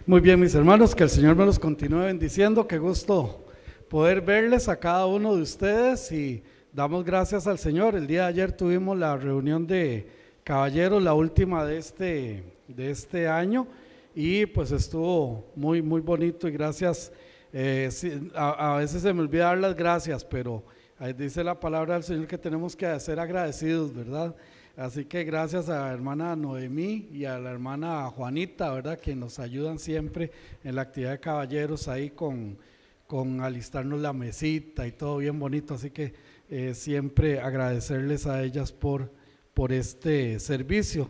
Muy bien, mis hermanos, que el Señor me los continúe bendiciendo. Qué gusto poder verles a cada uno de ustedes y damos gracias al Señor. El día de ayer tuvimos la reunión de caballeros, la última de este año, y pues estuvo muy bonito y gracias. A veces se me olvida dar las gracias, pero ahí dice la palabra del Señor que tenemos que ser agradecidos, ¿verdad? Así que gracias a la hermana Noemí y a la hermana Juanita, ¿verdad? Que nos ayudan siempre en la actividad de caballeros ahí con alistarnos la mesita y todo bien bonito. Así que siempre agradecerles a ellas por este servicio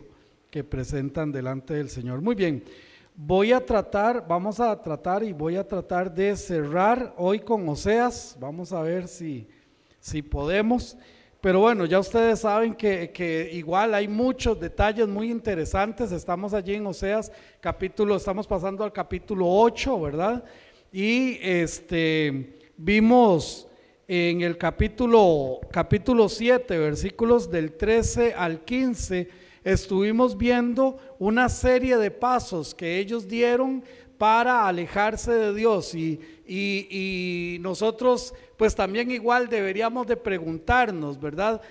que presentan delante del Señor. Muy bien, voy a tratar de cerrar hoy con Oseas. Vamos a ver si podemos. Pero bueno, ya ustedes saben que igual hay muchos detalles muy interesantes. Estamos allí en Oseas estamos pasando al capítulo 8, ¿verdad? Y vimos en el capítulo 7, versículos del 13 al 15, estuvimos viendo una serie de pasos que ellos dieron para alejarse de Dios y nosotros pues también igual deberíamos de preguntarnos, ¿verdad?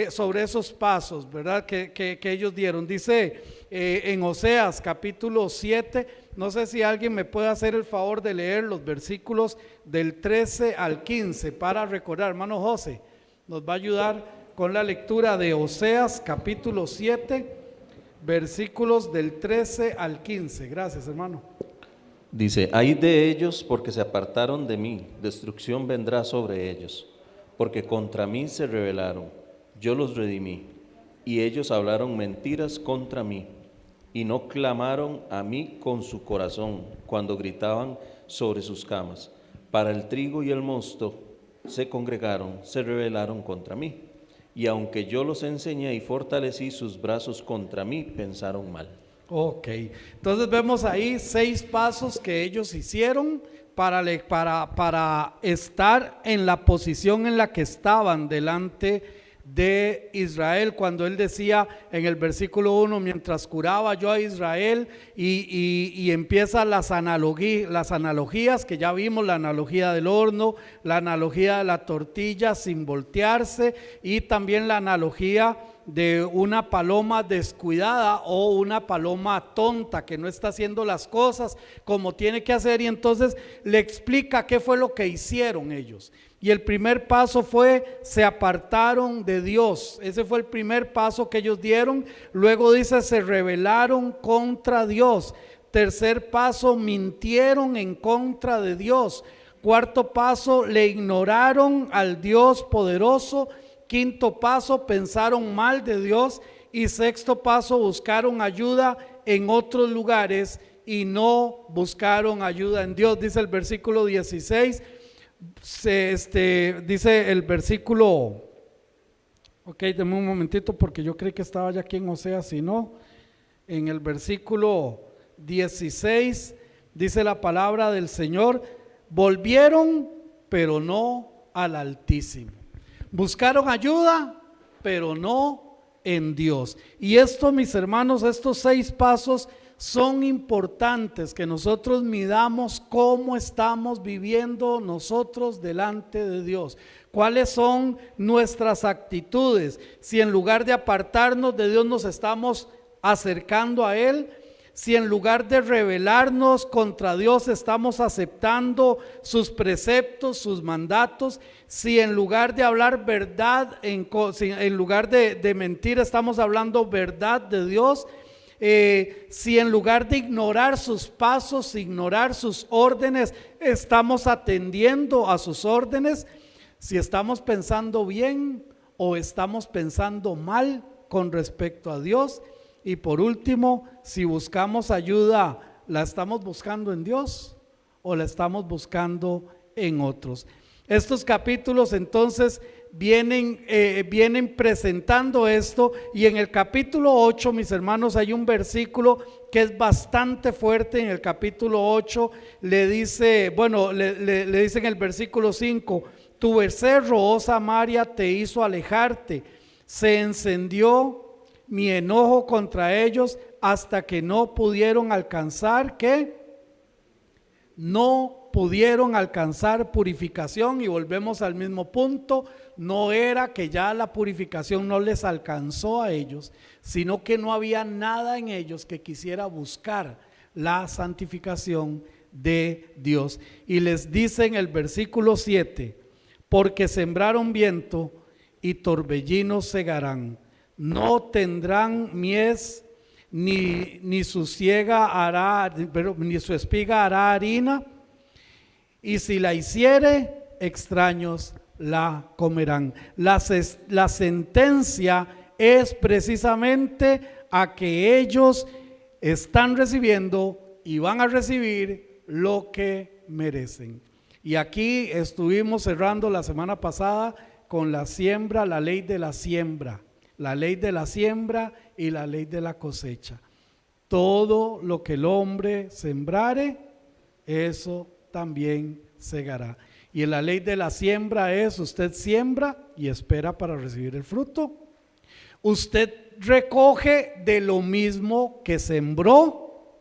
Sobre esos pasos, ¿verdad? Que ellos dieron. Dice en Oseas capítulo 7, no sé si alguien me puede hacer el favor de leer los versículos del 13 al 15 para recordar. Hermano José nos va a ayudar con la lectura de Oseas capítulo 7, versículos del 13 al 15. Gracias, hermano. Dice: ay de ellos, porque se apartaron de mí, destrucción vendrá sobre ellos, porque contra mí se rebelaron, yo los redimí, y ellos hablaron mentiras contra mí, y no clamaron a mí con su corazón, cuando gritaban sobre sus camas. Para el trigo y el mosto se congregaron, se rebelaron contra mí, y aunque yo los enseñé y fortalecí sus brazos contra mí, pensaron mal. Ok, entonces vemos ahí 6 pasos que ellos hicieron para estar en la posición en la que estaban delante de Israel, cuando él decía en el versículo 1, mientras curaba yo a Israel, y empieza las analogías que ya vimos, la analogía del horno, la analogía de la tortilla sin voltearse, y también la analogía de una paloma descuidada o una paloma tonta que no está haciendo las cosas como tiene que hacer, y entonces le explica qué fue lo que hicieron ellos. Y el primer paso fue: se apartaron de Dios. Ese fue el primer paso que ellos dieron. Luego dice: se rebelaron contra Dios. Tercer paso: mintieron en contra de Dios. Cuarto paso: le ignoraron al Dios poderoso. Quinto paso: pensaron mal de Dios. Y sexto paso: buscaron ayuda en otros lugares y no buscaron ayuda en Dios. Dice el versículo 16. Dice el versículo, ok, deme un momentito porque yo creí que estaba ya aquí en Oseas, si no, en el versículo 16 dice la palabra del Señor: volvieron pero no al Altísimo, buscaron ayuda pero no en Dios. Y esto, mis hermanos, estos 6 pasos son importantes, que nosotros midamos cómo estamos viviendo nosotros delante de Dios, cuáles son nuestras actitudes, si en lugar de apartarnos de Dios nos estamos acercando a Él, si en lugar de rebelarnos contra Dios estamos aceptando sus preceptos, sus mandatos, si en lugar de hablar verdad, en lugar de mentir estamos hablando verdad de Dios, si en lugar de ignorar sus pasos, ignorar sus órdenes, estamos atendiendo a sus órdenes, si estamos pensando bien o estamos pensando mal con respecto a Dios. Y por último, si buscamos ayuda, ¿la estamos buscando en Dios o la estamos buscando en otros? Estos capítulos entonces vienen presentando esto, y en el capítulo 8, mis hermanos, hay un versículo que es bastante fuerte. En el capítulo 8 le dice en el versículo 5: tu becerro, oh Samaria, te hizo alejarte, se encendió mi enojo contra ellos hasta que no pudieron alcanzar, ¿qué? no pudieron alcanzar purificación, y volvemos al mismo punto. No era que ya la purificación no les alcanzó a ellos, sino que no había nada en ellos que quisiera buscar la santificación de Dios. Y les dice en el versículo 7, porque sembraron viento y torbellinos segarán, no tendrán mies, ni su siega hará, ni su espiga hará harina, y si la hiciere, extraños la comerán. La sentencia es precisamente a que ellos están recibiendo y van a recibir lo que merecen. Y aquí estuvimos cerrando la semana pasada con la siembra, la ley de la siembra, la ley de la siembra y la ley de la cosecha. Todo lo que el hombre sembrare, eso también segará. Y en la ley de la siembra es: usted siembra y espera para recibir el fruto. Usted recoge de lo mismo que sembró.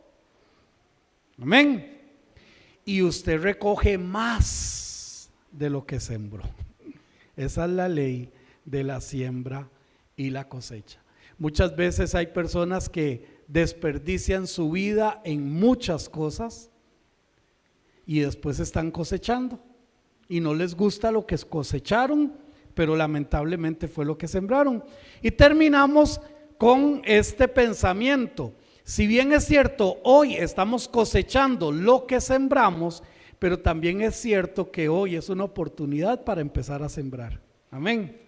Amén. Y usted recoge más de lo que sembró. Esa es la ley de la siembra y la cosecha. Muchas veces hay personas que desperdician su vida en muchas cosas y después están cosechando y no les gusta lo que cosecharon, pero lamentablemente fue lo que sembraron. Y terminamos con este pensamiento: si bien es cierto, hoy estamos cosechando lo que sembramos, pero también es cierto que hoy es una oportunidad para empezar a sembrar. Amén.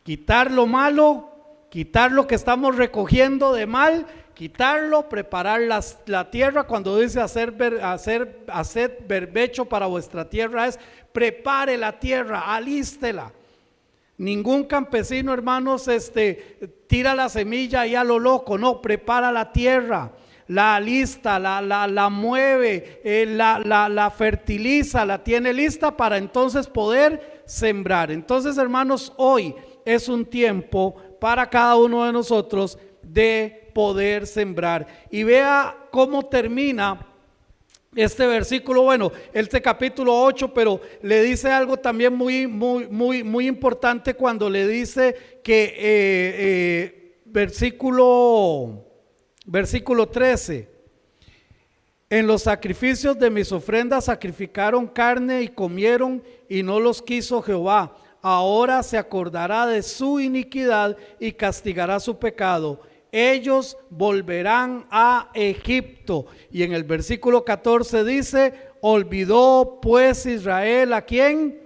Quitar lo malo, quitar lo que estamos recogiendo de mal, quitarlo, preparar la tierra. Cuando dice hacer berbecho para vuestra tierra, es prepare la tierra, alístela. Ningún campesino, hermanos, tira la semilla y a lo loco, no, prepara la tierra, la alista, la mueve, la fertiliza, la tiene lista para entonces poder sembrar. Entonces, hermanos, hoy es un tiempo para cada uno de nosotros de poder sembrar. Y vea cómo termina este versículo, bueno, este capítulo 8, pero le dice algo también muy importante cuando le dice que versículo 13: en los sacrificios de mis ofrendas sacrificaron carne y comieron, y no los quiso Jehová. Ahora se acordará de su iniquidad y castigará su pecado. Ellos volverán a Egipto. Y en el versículo 14 dice: olvidó pues Israel ¿a quién?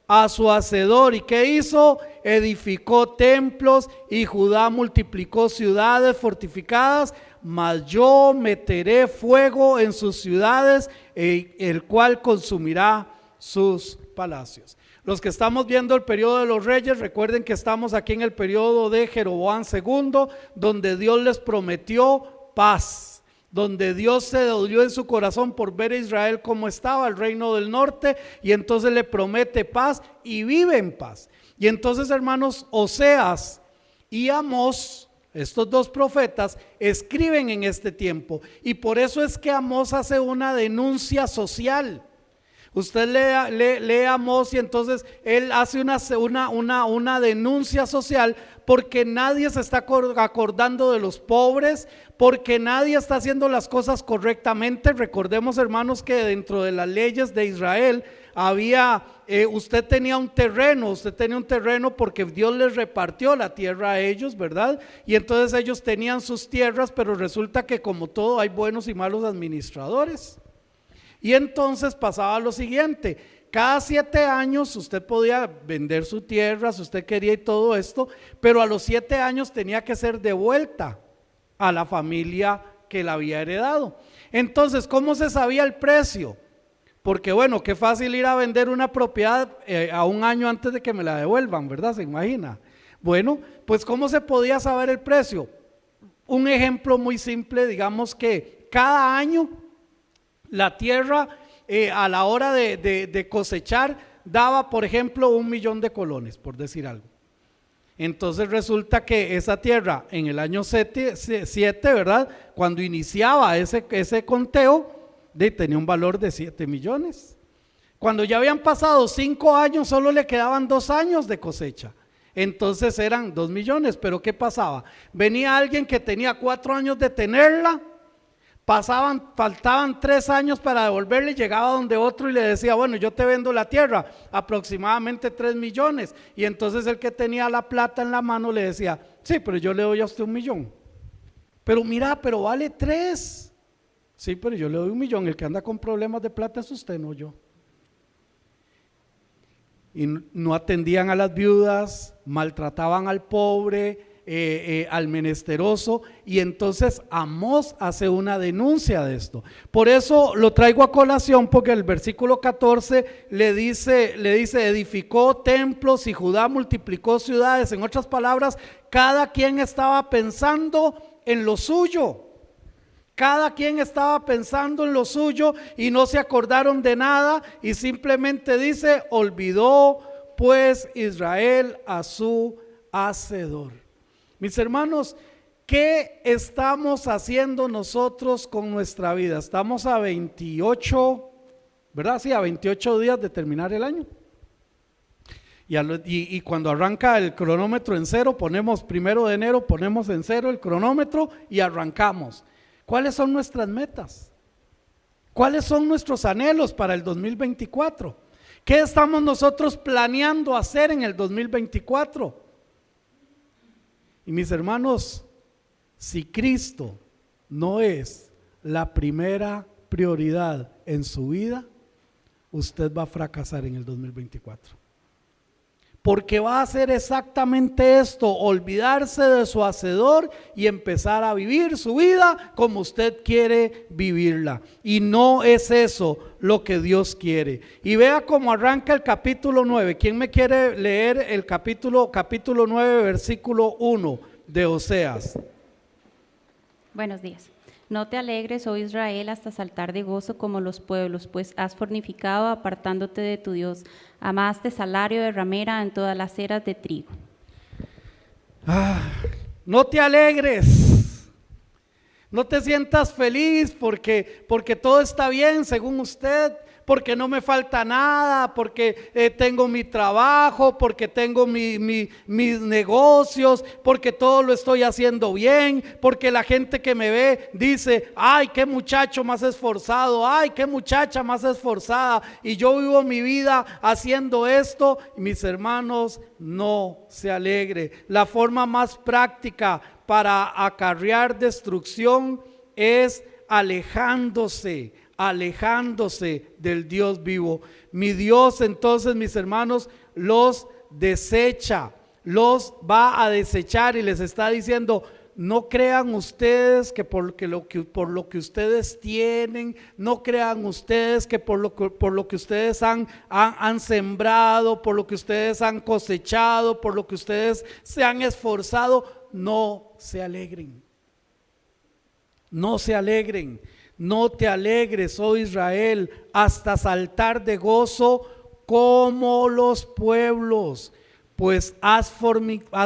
A su hacedor. ¿Y qué hizo? Edificó templos, y Judá multiplicó ciudades fortificadas. Mas yo meteré fuego en sus ciudades, el cual consumirá sus palacios. Los que estamos viendo el periodo de los reyes, recuerden que estamos aquí en el periodo de Jeroboam II, donde Dios les prometió paz, donde Dios se dolió en su corazón por ver a Israel como estaba, el reino del norte, y entonces le promete paz y vive en paz. Y entonces, hermanos, Oseas y Amós, estos dos profetas, escriben en este tiempo, y por eso es que Amós hace una denuncia social. Usted lee Amós y entonces él hace una denuncia social, porque nadie se está acordando de los pobres, porque nadie está haciendo las cosas correctamente. Recordemos, hermanos, que dentro de las leyes de Israel había, usted tenía un terreno porque Dios les repartió la tierra a ellos, ¿verdad? Y entonces ellos tenían sus tierras, pero resulta que como todo hay buenos y malos administradores. Y entonces pasaba lo siguiente: cada 7 años usted podía vender su tierra si usted quería y todo esto, pero a los 7 años tenía que ser devuelta a la familia que la había heredado. Entonces, ¿cómo se sabía el precio? Porque bueno, qué fácil ir a vender una propiedad a un año antes de que me la devuelvan, ¿verdad? ¿Se imagina? Bueno, pues ¿cómo se podía saber el precio? Un ejemplo muy simple: digamos que cada año la tierra a la hora de cosechar daba, por ejemplo, 1,000,000 de colones, por decir algo. Entonces resulta que esa tierra en el año 7, ¿verdad? Cuando iniciaba ese conteo, tenía un valor de 7 millones. Cuando ya habían pasado 5 años, solo le quedaban 2 años de cosecha. Entonces eran 2 millones, pero ¿qué pasaba? Venía alguien que tenía 4 años de tenerla, faltaban 3 años para devolverle, llegaba donde otro y le decía, bueno, yo te vendo la tierra, aproximadamente 3 millones. Y entonces el que tenía la plata en la mano le decía, sí, pero yo le doy a usted 1 millón. Pero mira, pero vale 3. Sí, pero yo le doy 1 millón, el que anda con problemas de plata es usted, no yo. Y no atendían a las viudas, maltrataban al pobre, al menesteroso, y entonces Amós hace una denuncia de esto. Por eso lo traigo a colación, porque el versículo 14 le dice, edificó templos y Judá multiplicó ciudades. En otras palabras, cada quien estaba pensando en lo suyo. Cada quien estaba pensando en lo suyo y no se acordaron de nada, y simplemente dice, olvidó pues Israel a su hacedor. Mis hermanos, ¿qué estamos haciendo nosotros con nuestra vida? Estamos a 28, ¿verdad? Sí, a 28 días de terminar el año. Y cuando arranca el cronómetro en cero, ponemos 1 de enero, ponemos en cero el cronómetro y arrancamos. ¿Cuáles son nuestras metas? ¿Cuáles son nuestros anhelos para el 2024? ¿Qué estamos nosotros planeando hacer en el 2024? Y mis hermanos, si Cristo no es la primera prioridad en su vida, usted va a fracasar en el 2024. Porque va a hacer exactamente esto, olvidarse de su hacedor y empezar a vivir su vida como usted quiere vivirla. Y no es eso lo que Dios quiere. Y vea cómo arranca el capítulo 9. ¿Quién me quiere leer el capítulo 9, versículo 1 de Oseas? Buenos días. No te alegres, oh Israel, hasta saltar de gozo como los pueblos, pues has fornificado apartándote de tu Dios. Amaste salario de ramera en todas las eras de trigo. No te alegres, no te sientas feliz porque todo está bien según usted, porque no me falta nada, porque tengo mi trabajo, porque tengo mis negocios, porque todo lo estoy haciendo bien, porque la gente que me ve dice, ay, qué muchacho más esforzado, ay, qué muchacha más esforzada, y yo vivo mi vida haciendo esto. Mis hermanos, no se alegre. La forma más práctica para acarrear destrucción es alejándose del Dios vivo. Mi Dios, entonces, mis hermanos, los desecha, los va a desechar, y les está diciendo, no crean ustedes que por lo que ustedes tienen, no crean ustedes que por lo que ustedes han sembrado, por lo que ustedes han cosechado, por lo que ustedes se han esforzado, no se alegren. No se alegren. No te alegres, oh Israel, hasta saltar de gozo como los pueblos, pues has fornicado,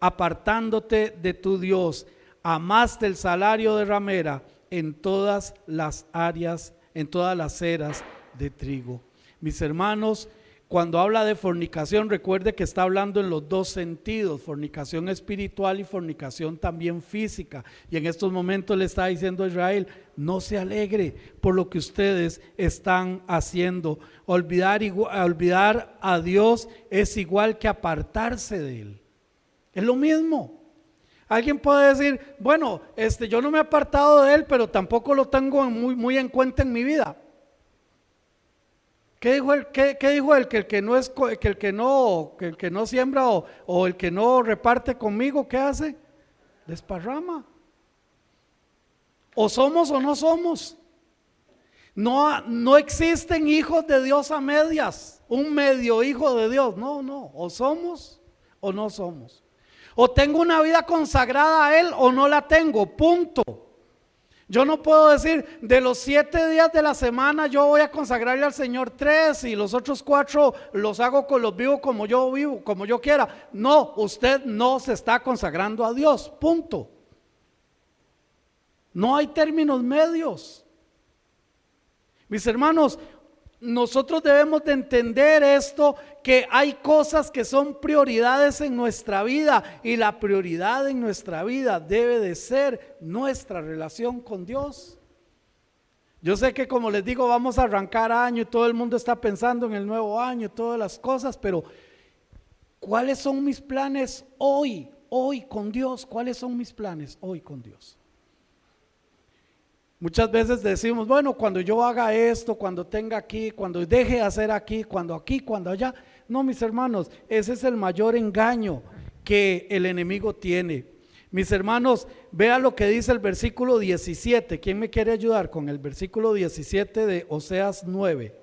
apartándote de tu Dios. Amaste el salario de ramera en todas las áreas, en todas las eras de trigo. Mis hermanos, cuando habla de fornicación, recuerde que está hablando en los dos sentidos, fornicación espiritual y fornicación también física. Y en estos momentos le está diciendo a Israel, no se alegre por lo que ustedes están haciendo. Olvidar a Dios es igual que apartarse de Él. Es lo mismo. Alguien puede decir, bueno, yo no me he apartado de Él, pero tampoco lo tengo muy en cuenta en mi vida. ¿Qué dijo él? Que el que no siembra o el que no reparte conmigo, ¿qué hace? Desparrama. O somos o no somos. No existen hijos de Dios a medias, un medio hijo de Dios. No, o somos o no somos. O tengo una vida consagrada a Él o no la tengo, punto. Yo no puedo decir, de los 7 días de la semana yo voy a consagrarle al Señor 3 y los otros 4 los hago con los vivos como yo quiera. No, usted no se está consagrando a Dios, punto. No hay términos medios. Mis hermanos, nosotros debemos de entender esto, que hay cosas que son prioridades en nuestra vida, y la prioridad en nuestra vida debe de ser nuestra relación con Dios. Yo sé que, como les digo, vamos a arrancar año y todo el mundo está pensando en el nuevo año y todas las cosas, pero ¿cuáles son mis planes hoy con Dios? ¿Cuáles son mis planes hoy con Dios? Muchas veces decimos, bueno, cuando yo haga esto, cuando tenga aquí, cuando deje de hacer aquí, cuando allá. No, mis hermanos, ese es el mayor engaño que el enemigo tiene. Mis hermanos, vea lo que dice el versículo 17. ¿Quién me quiere ayudar con el versículo 17 de Oseas 9?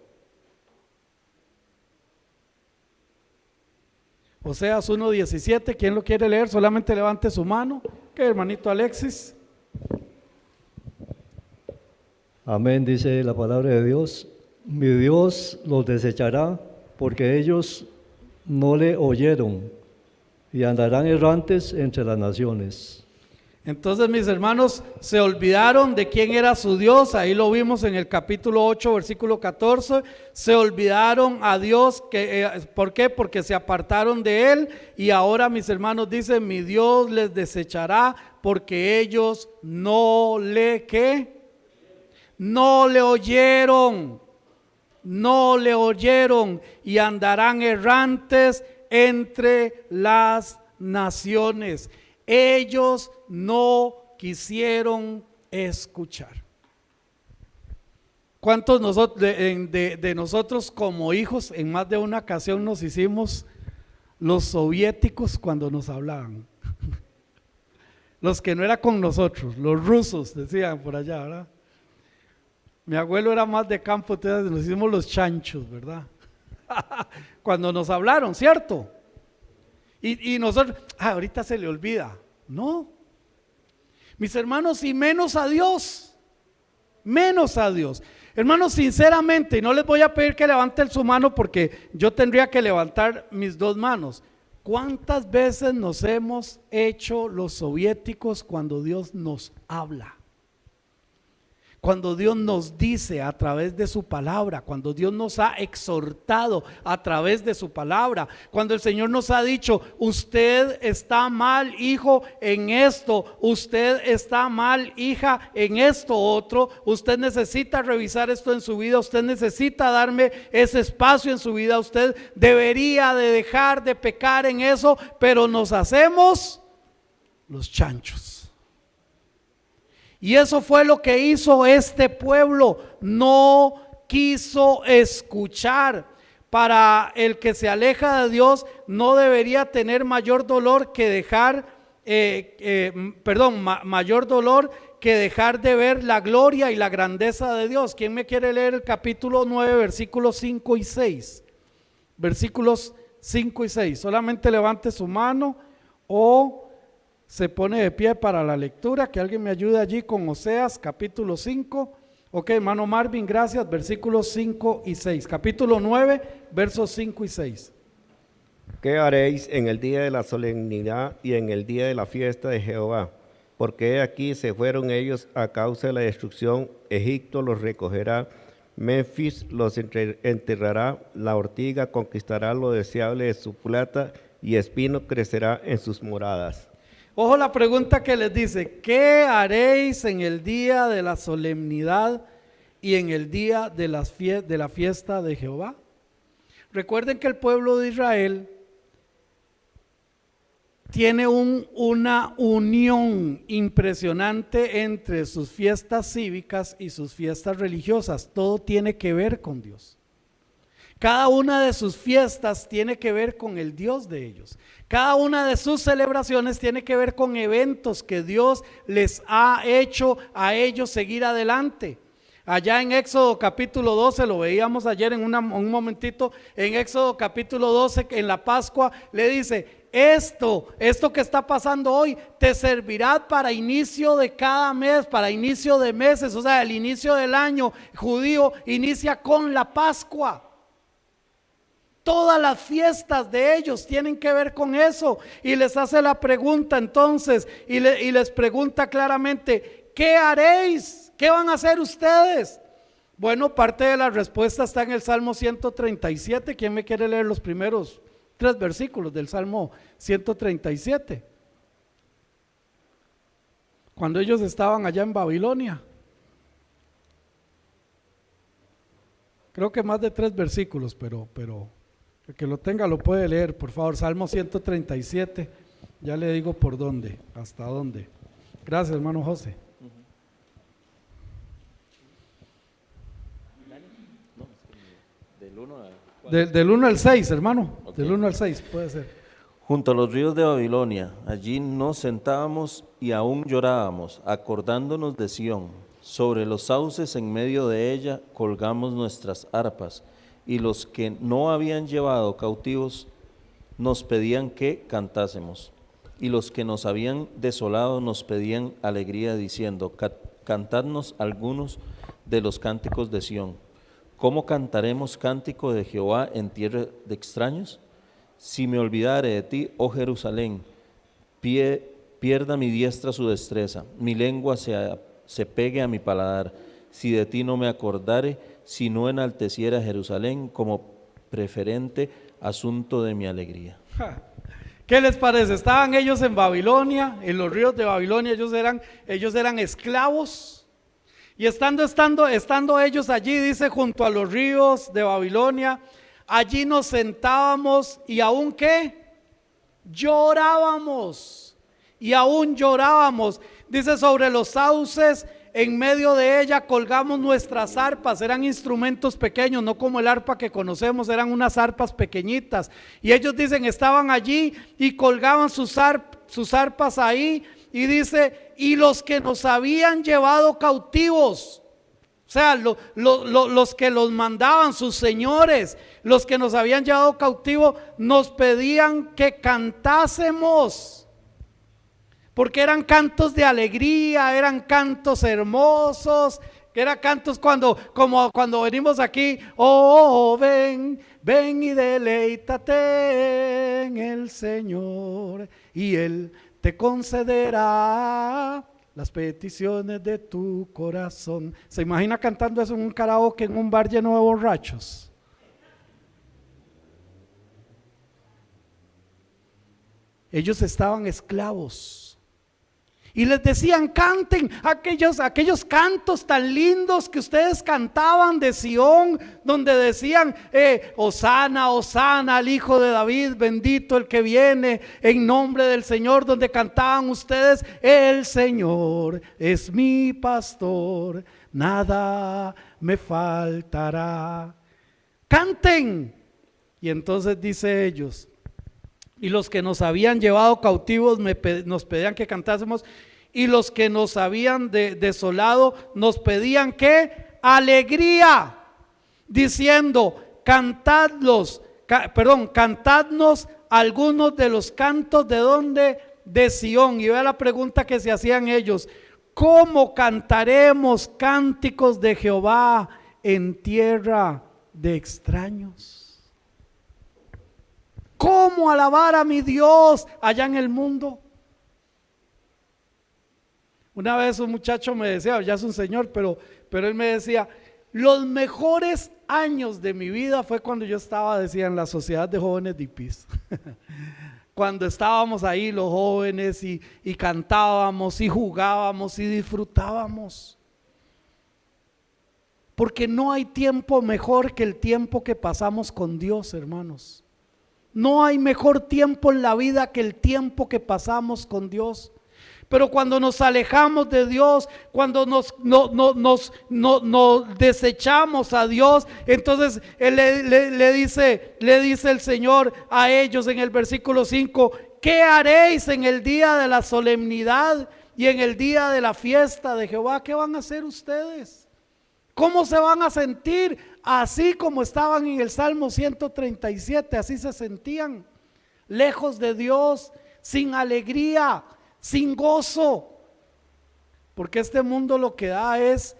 Oseas 1:17, ¿quién lo quiere leer? Solamente levante su mano. ¿Qué, hermanito Alexis? Amén, dice la palabra de Dios. Mi Dios los desechará porque ellos no le oyeron y andarán errantes entre las naciones. Entonces, mis hermanos, se olvidaron de quién era su Dios. Ahí lo vimos en el capítulo 8, versículo 14. Se olvidaron a Dios. ¿Por qué? Porque se apartaron de Él. Y ahora, mis hermanos, dicen, mi Dios les desechará porque ellos no le, ¿qué? No le oyeron. No le oyeron y andarán errantes entre las naciones. Ellos no quisieron escuchar. ¿Cuántos de nosotros como hijos en más de una ocasión nos hicimos los soviéticos cuando nos hablaban? Los que no era con nosotros, los rusos decían por allá, ¿verdad? Mi abuelo era más de campo, entonces nos hicimos los chanchos, ¿verdad? Cuando nos hablaron, ¿cierto? Y nosotros, ahorita se le olvida. No, mis hermanos, y menos a Dios, hermanos, sinceramente, y no les voy a pedir que levanten su mano porque yo tendría que levantar mis dos manos. ¿Cuántas veces nos hemos hecho los soviéticos cuando Dios nos habla? Cuando Dios nos dice a través de su palabra, cuando Dios nos ha exhortado a través de su palabra, cuando el Señor nos ha dicho, usted está mal, hijo, en esto, usted está mal, hija, en esto otro, usted necesita revisar esto en su vida, usted necesita darme ese espacio en su vida, usted debería de dejar de pecar en eso, pero nos hacemos los chanchos. Y eso fue lo que hizo este pueblo, no quiso escuchar. Para el que se aleja de Dios no debería tener mayor dolor que dejar, mayor dolor que dejar de ver la gloria y la grandeza de Dios. ¿Quién me quiere leer el capítulo 9, versículos 5 y 6? Versículos 5 y 6, solamente levante su mano o se pone de pie para la lectura. Que alguien me ayude allí con Oseas capítulo 5. Ok, hermano Marvin, gracias. Versículos 5 y 6. Capítulo 9, versos 5 y 6. ¿Qué haréis en el día de la solemnidad y en el día de la fiesta de Jehová? Porque he aquí se fueron ellos a causa de la destrucción. Egipto los recogerá, Memphis los enterrará, la ortiga conquistará lo deseable de su plata y espino crecerá en sus moradas. Ojo la pregunta que les dice, ¿qué haréis en el día de la solemnidad y en el día de la fiesta de Jehová? Recuerden que el pueblo de Israel tiene una unión impresionante entre sus fiestas cívicas y sus fiestas religiosas. Todo tiene que ver con Dios. Cada una de sus fiestas tiene que ver con el Dios de ellos. Cada una de sus celebraciones tiene que ver con eventos que Dios les ha hecho a ellos seguir adelante. Allá en Éxodo capítulo 12, lo veíamos ayer en un momentito, en Éxodo capítulo 12, en la Pascua, le dice, esto que está pasando hoy te servirá para inicio de cada mes, para inicio de meses, o sea, el inicio del año judío inicia con la Pascua. Todas las fiestas de ellos tienen que ver con eso. Y les hace la pregunta entonces, y les pregunta claramente, ¿qué haréis? ¿Qué van a hacer ustedes? Bueno, parte de la respuesta está en el Salmo 137. ¿Quién me quiere leer los primeros 3 versículos del Salmo 137? Cuando ellos estaban allá en Babilonia. Creo que más de 3 versículos, pero el que lo tenga lo puede leer, por favor. Salmo 137, ya le digo por dónde, hasta dónde. Gracias, hermano José. Del 1 al 6, hermano. Okay. Del 1 al 6, puede ser. Junto a los ríos de Babilonia, allí nos sentábamos y aún llorábamos, acordándonos de Sión. Sobre los sauces en medio de ella colgamos nuestras arpas, y los que no habían llevado cautivos nos pedían que cantásemos, y los que nos habían desolado nos pedían alegría, diciendo: cantadnos algunos de los cánticos de Sión. ¿Cómo cantaremos cántico de Jehová en tierra de extraños? Si me olvidare de ti, oh Jerusalén, pierda mi diestra su destreza, mi lengua se pegue a mi paladar, si de ti no me acordare, si no enalteciera Jerusalén como preferente asunto de mi alegría. ¿Qué les parece? Estaban ellos en Babilonia, en los ríos de Babilonia, ellos eran esclavos. Y estando ellos allí, dice, junto a los ríos de Babilonia, allí nos sentábamos y aún ¿qué? Llorábamos. Y aún llorábamos. Dice, sobre los sauces, en medio de ella colgamos nuestras arpas. Eran instrumentos pequeños, no como el arpa que conocemos, eran unas arpas pequeñitas. Y ellos dicen, estaban allí y colgaban sus arpas ahí. Y dice, y los que nos habían llevado cautivos, o sea, los que los mandaban, sus señores, los que nos habían llevado cautivos, nos pedían que cantásemos. Porque eran cantos de alegría, eran cantos hermosos, que eran cantos como cuando venimos aquí, oh, ven y deleítate en el Señor, y Él te concederá las peticiones de tu corazón. ¿Se imagina cantando eso en un karaoke, en un bar lleno de borrachos? Ellos estaban esclavos. Y les decían, canten aquellos cantos tan lindos que ustedes cantaban de Sión, donde decían, Hosana, Hosana al Hijo de David, bendito el que viene en nombre del Señor, donde cantaban ustedes, el Señor es mi pastor, nada me faltará. Canten. Y entonces dice ellos, y los que nos habían llevado cautivos nos pedían que cantásemos, y los que nos habían desolado nos pedían que alegría, diciendo, cantadnos algunos de los cantos de donde, de Sión. Y vea la pregunta que se hacían ellos: ¿cómo cantaremos cánticos de Jehová en tierra de extraños? ¿Cómo alabar a mi Dios allá en el mundo? Una vez un muchacho me decía, ya es un señor, pero él me decía, los mejores años de mi vida fue cuando yo estaba, decía, en la Sociedad de Jóvenes de IPIS. Cuando estábamos ahí los jóvenes y cantábamos y jugábamos y disfrutábamos. Porque no hay tiempo mejor que el tiempo que pasamos con Dios, hermanos. No hay mejor tiempo en la vida que el tiempo que pasamos con Dios. Pero cuando nos alejamos de Dios, cuando nos desechamos a Dios, entonces le dice el Señor a ellos en el versículo 5, ¿qué haréis en el día de la solemnidad y en el día de la fiesta de Jehová? ¿Qué van a hacer ustedes? ¿Cómo se van a sentir? Así como estaban en el Salmo 137, así se sentían, lejos de Dios, sin alegría, sin gozo, porque este mundo lo que da es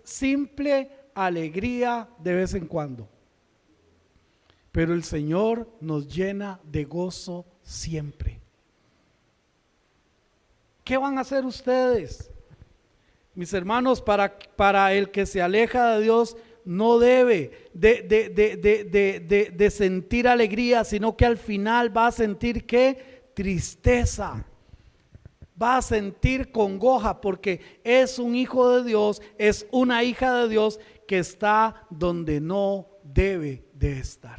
simple alegría de vez en cuando, pero el Señor nos llena de gozo siempre. ¿Qué van a hacer ustedes? Mis hermanos, para el que se aleja de Dios no debe de sentir alegría, sino que al final va a sentir ¿qué? Tristeza. Va a sentir congoja porque es un hijo de Dios, es una hija de Dios que está donde no debe de estar.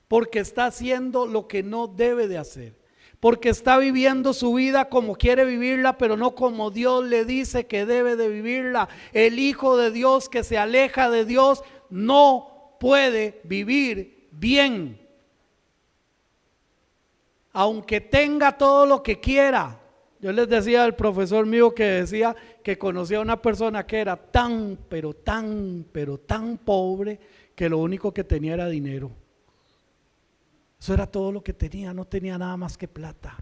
Porque está haciendo lo que no debe de hacer. Porque está viviendo su vida como quiere vivirla, pero no como Dios le dice que debe de vivirla. El hijo de Dios que se aleja de Dios no puede vivir bien. Aunque tenga todo lo que quiera. Yo les decía al profesor mío que decía que conocía a una persona que era tan pobre que lo único que tenía era dinero. Eso era todo lo que tenía, no tenía nada más que plata.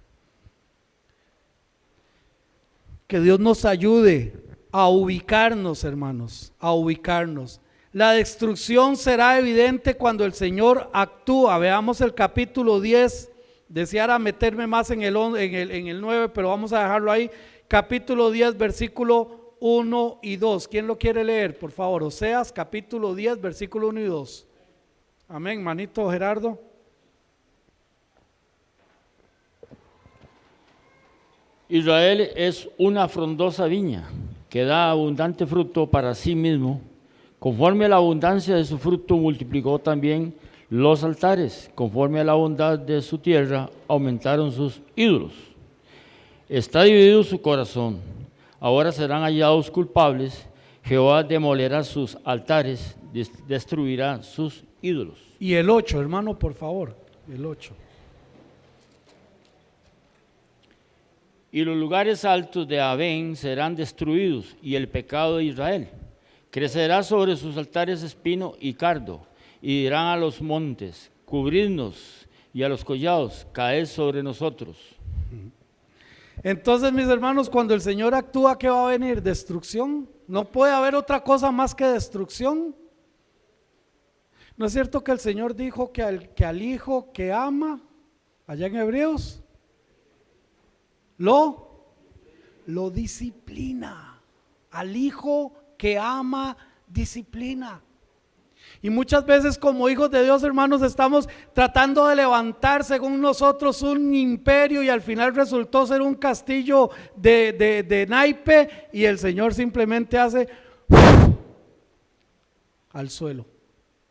Que Dios nos ayude a ubicarnos, hermanos, a ubicarnos. La destrucción será evidente cuando el Señor actúa. Veamos el capítulo 10. Deseara meterme más en el 9, pero vamos a dejarlo ahí. Capítulo 10, versículo 1 y 2. ¿Quién lo quiere leer? Por favor, Oseas, capítulo 10, versículo 1 y 2. Amén, manito Gerardo. Israel es una frondosa viña que da abundante fruto para sí mismo. Conforme a la abundancia de su fruto multiplicó también los altares. Conforme a la bondad de su tierra aumentaron sus ídolos. Está dividido su corazón. Ahora serán hallados culpables. Jehová demolerá sus altares, destruirá sus ídolos. Y el 8, hermano, por favor, el 8. Y los lugares altos de Abén serán destruidos, y el pecado de Israel crecerá sobre sus altares espino y cardo, y dirán a los montes, cubridnos, y a los collados, caed sobre nosotros. Entonces, mis hermanos, cuando el Señor actúa, ¿qué va a venir? Destrucción. No puede haber otra cosa más que destrucción. ¿No es cierto que el Señor dijo que al hijo que ama, allá en Hebreos, lo disciplina? Al hijo que ama, disciplina. Y muchas veces como hijos de Dios, hermanos, estamos tratando de levantar según nosotros un imperio y al final resultó ser un castillo de naipe y el Señor simplemente hace al suelo.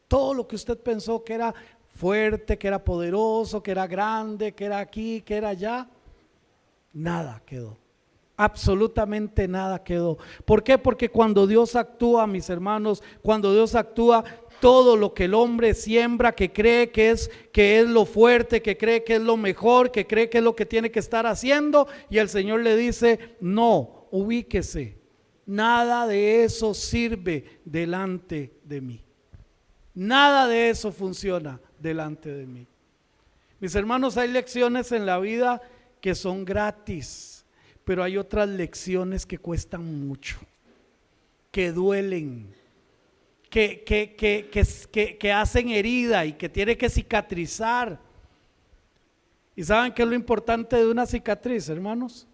Todo lo que usted pensó que era fuerte, que era poderoso, que era grande, que era aquí, que era allá, nada quedó. Absolutamente nada quedó. ¿Por qué? Porque cuando Dios actúa, mis hermanos, cuando Dios actúa, todo lo que el hombre siembra, que cree que es lo fuerte, que cree que es lo mejor, que cree que es lo que tiene que estar haciendo, y el Señor le dice, no, ubíquese, nada de eso sirve delante de mí. Nada de eso funciona delante de mí. Mis hermanos, hay lecciones en la vida que son gratis, pero hay otras lecciones que cuestan mucho, que duelen, que hacen herida y que tiene que cicatrizar. ¿Y saben qué es lo importante de una cicatriz, hermanos?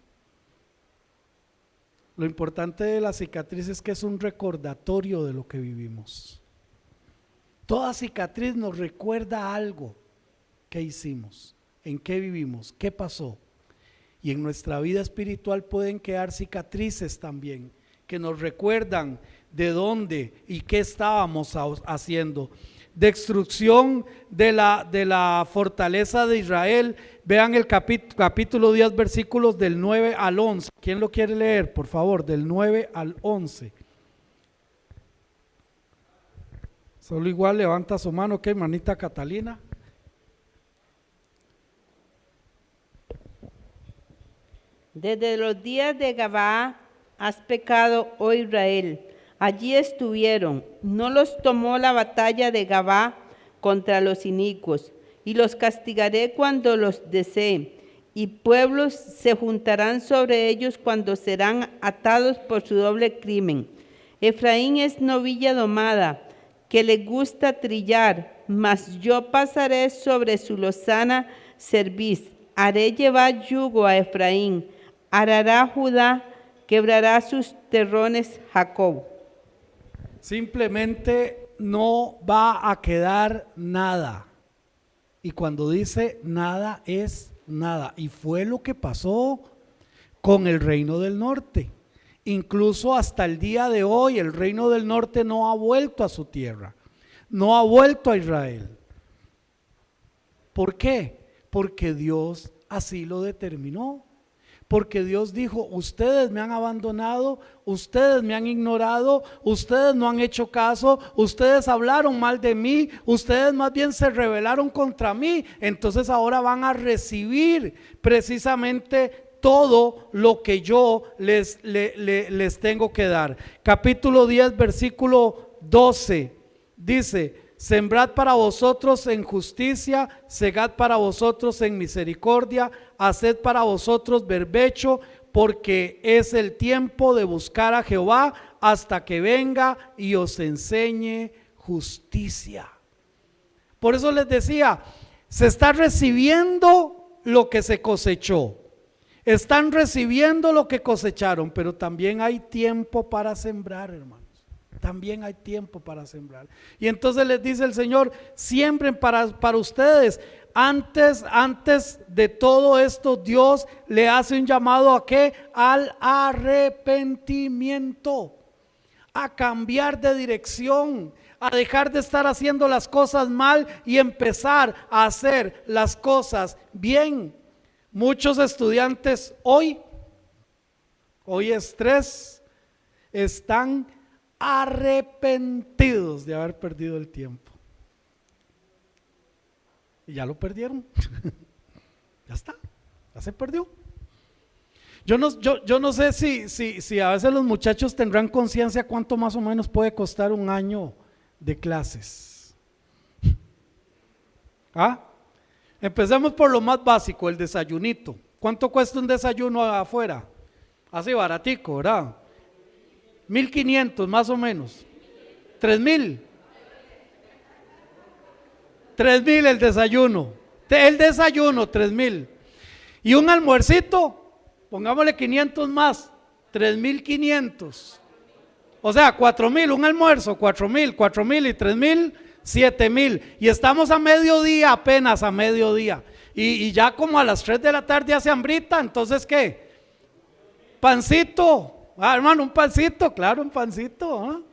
Lo importante de la cicatriz es que es un recordatorio de lo que vivimos. Toda cicatriz nos recuerda algo que hicimos, en qué vivimos, qué pasó. Y en nuestra vida espiritual pueden quedar cicatrices también, que nos recuerdan de dónde y qué estábamos haciendo. Destrucción de la fortaleza de Israel. Vean el capítulo 10, versículos del 9 al 11. ¿Quién lo quiere leer, por favor? Del 9 al 11. Solo igual levanta su mano, que hermanita Catalina. Desde los días de Gabaa has pecado, oh Israel. Allí estuvieron, no los tomó la batalla de Gabaa contra los inicuos, y los castigaré cuando los desee, y pueblos se juntarán sobre ellos cuando serán atados por su doble crimen. Efraín es novilla domada, que le gusta trillar, mas yo pasaré sobre su lozana cerviz, haré llevar yugo a Efraín, arará Judá quebrará sus terrones Jacob. Simplemente no va a quedar nada. Y cuando dice nada es nada. Y fue lo que pasó con el reino del norte. Incluso hasta el día de hoy el reino del norte no ha vuelto a su tierra. No ha vuelto a Israel. ¿Por qué? Porque Dios así lo determinó. Porque Dios dijo, ustedes me han abandonado, ustedes me han ignorado, ustedes no han hecho caso, ustedes hablaron mal de mí, ustedes más bien se rebelaron contra mí. Entonces ahora van a recibir precisamente todo lo que yo les tengo que dar. Capítulo 10, versículo 12, dice: sembrad para vosotros en justicia, segad para vosotros en misericordia, haced para vosotros berbecho, porque es el tiempo de buscar a Jehová hasta que venga y os enseñe justicia. Por eso les decía, se está recibiendo lo que se cosechó, están recibiendo lo que cosecharon, pero también hay tiempo para sembrar, hermano. También hay tiempo para sembrar. Y entonces les dice el Señor, siembren para ustedes. Antes de todo esto, Dios le hace un llamado ¿a qué? Al arrepentimiento, a cambiar de dirección, a dejar de estar haciendo las cosas mal y empezar a hacer las cosas bien. Muchos estudiantes hoy es 3, están arrepentidos de haber perdido el tiempo. Y ya lo perdieron. Ya está, ya se perdió. Yo no sé si a veces los muchachos tendrán conciencia cuánto más o menos puede costar un año de clases. Empecemos por lo más básico, el desayunito. ¿Cuánto cuesta un desayuno afuera? Así baratico, ¿verdad? 1,500 más o menos. 3,000. 3,000 el desayuno. El desayuno, 3,000. Y un almuercito, pongámosle 500 más, 3,500. O sea, 4,000, un almuerzo, 4,000 y 3,000, 7,000. Y estamos a mediodía, apenas a mediodía. Y ya como a las 3 de la tarde hace hambrita, entonces ¿qué? Pancito. Hermano, un pancito, claro, un pancito.